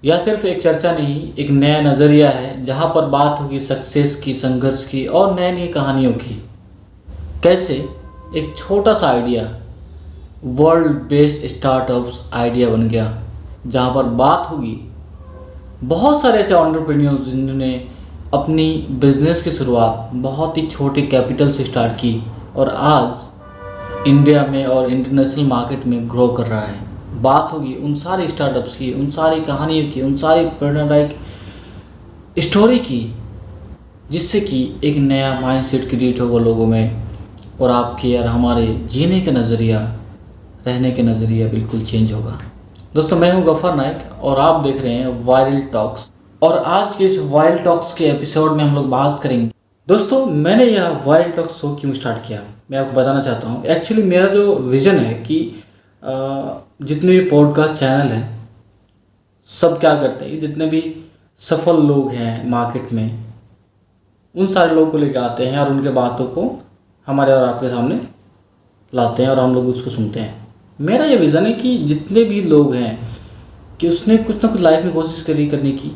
यह सिर्फ एक चर्चा नहीं, एक नया नज़रिया है जहाँ पर बात होगी सक्सेस की, संघर्ष की और नई नई कहानियों की। कैसे एक छोटा सा idea world based startups idea बन गया, जहाँ पर बात होगी बहुत सारे ऐसे एंटरप्रेन्योर्स जिन्होंने अपनी बिजनेस की शुरुआत बहुत ही छोटे कैपिटल से स्टार्ट की और आज इंडिया में और इंटरनेशनल मार्केट में ग्रो कर रहा है। बात होगी उन सारे स्टार्टअप्स की, उन सारी कहानियों की, उन सारी प्रेरणादायक स्टोरी की, जिससे कि एक नया माइंडसेट क्रिएट होगा लोगों में और आपके और हमारे जीने का नज़रिया, रहने का नज़रिया बिल्कुल चेंज होगा। दोस्तों, मैं हूं गफर नाइक और आप देख रहे हैं वायरल टॉक्स। और आज के इस वायरल टॉक्स के एपिसोड में हम लोग बात करेंगे। दोस्तों, मैंने यह वायरल टॉक्स शो क्यों स्टार्ट किया, मैं आपको बताना चाहता हूं। एक्चुअली मेरा जो विज़न है कि जितने भी पॉडकास्ट चैनल हैं सब क्या करते हैं, जितने भी सफल लोग हैं मार्केट में, उन सारे लोगों को लेकर आते हैं और उनके बातों को हमारे और आपके सामने लाते हैं और हम लोग उसको सुनते हैं। मेरा ये विज़न है कि जितने भी लोग हैं कि उसने कुछ ना कुछ लाइफ में कोशिश करी करने की,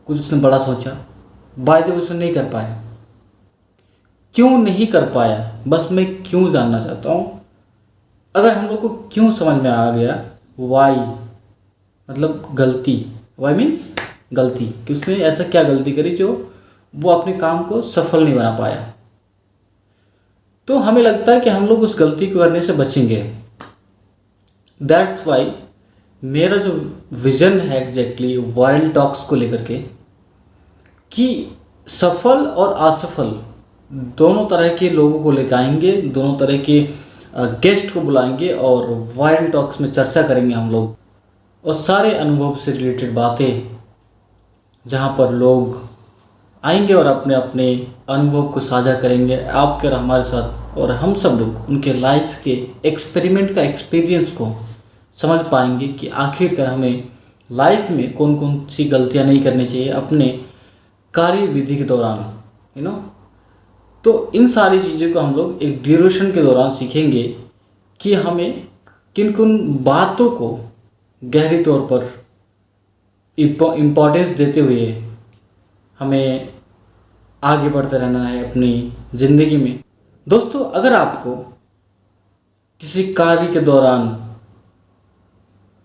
कुछ उसने बड़ा सोचा, बाय द वे उसने नहीं कर पाया। क्यों नहीं कर पाया, बस मैं क्यों जानना चाहता हूँ। अगर हम लोग को क्यों समझ में आ गया, वाई मतलब गलती, वाई मीन्स गलती, कि उसने ऐसा क्या गलती करी जो वो अपने काम को सफल नहीं बना पाया, तो हमें लगता है कि हम लोग उस गलती को करने से बचेंगे। दैट्स वाई मेरा जो विज़न है एग्जैक्टली वायरल टॉक्स को लेकर के, कि सफल और असफल दोनों तरह के लोगों को लेकर आएंगे, दोनों तरह के गेस्ट को बुलाएंगे और वायरल टॉक्स में चर्चा करेंगे हम लोग, और सारे अनुभव से रिलेटेड बातें, जहाँ पर लोग आएंगे और अपने अपने अनुभव को साझा करेंगे आपके और हमारे साथ, और हम सब लोग उनके लाइफ के एक्सपेरिमेंट का एक्सपीरियंस को समझ पाएंगे कि आखिरकार हमें लाइफ में कौन कौन सी गलतियां नहीं करनी चाहिए अपने कार्य विधि के दौरान, तो इन सारी चीज़ों को हम लोग एक ड्यूरेशन के दौरान सीखेंगे कि हमें किन किन बातों को गहरी तौर पर इम्पोर्टेंस देते हुए हमें आगे बढ़ते रहना है अपनी ज़िंदगी में। दोस्तों, अगर आपको किसी कार्य के दौरान,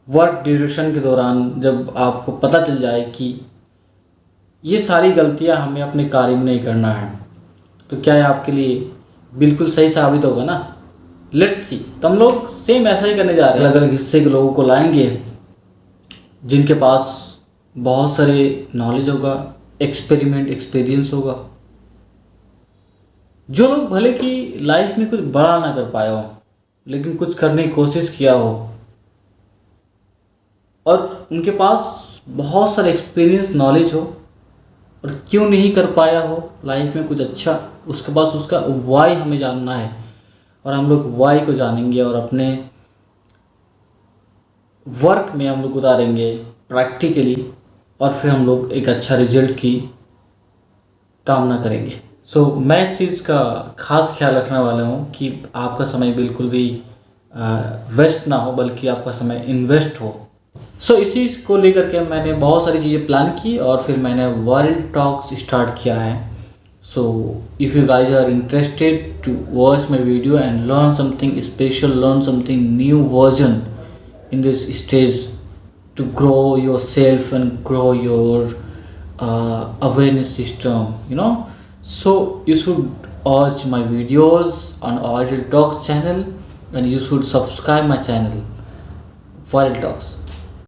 वर्क ड्यूरेशन के दौरान, जब आपको पता चल जाए कि ये सारी गलतियां हमें अपने कार्य में नहीं करना है, तो क्या ये आपके लिए बिल्कुल सही साबित होगा ना। लेट्स सी, तो हम लोग सेम ऐसा ही करने जा रहे हैं। अलग अलग हिस्से के लोगों को लाएंगे जिनके पास बहुत सारे नॉलेज होगा, एक्सपीरियंस होगा, जो लोग भले कि लाइफ में कुछ बड़ा ना कर पाए हो लेकिन कुछ करने की कोशिश किया हो और उनके पास बहुत सारे एक्सपीरियंस, नॉलेज हो और क्यों नहीं कर पाया हो लाइफ में कुछ अच्छा, उसके पास उसका वाई हमें जानना है और हम लोग वाई को जानेंगे और अपने वर्क में हम लोग उतारेंगे प्रैक्टिकली, और फिर हम लोग एक अच्छा रिजल्ट की कामना करेंगे। सो मैं इस चीज़ का खास ख्याल रखने वाला हूँ कि आपका समय बिल्कुल भी वेस्ट ना हो, बल्कि आपका समय इन्वेस्ट हो। सो इसी को लेकर के मैंने बहुत सारी चीज़ें प्लान की और फिर मैंने वायरल टॉक्स स्टार्ट किया है। So if you guys are interested to watch my video and learn something special, learn something new version in this stage to grow yourself and grow your awareness system, so you should watch my videos on Viral Talks channel and you should subscribe my channel Viral Talks.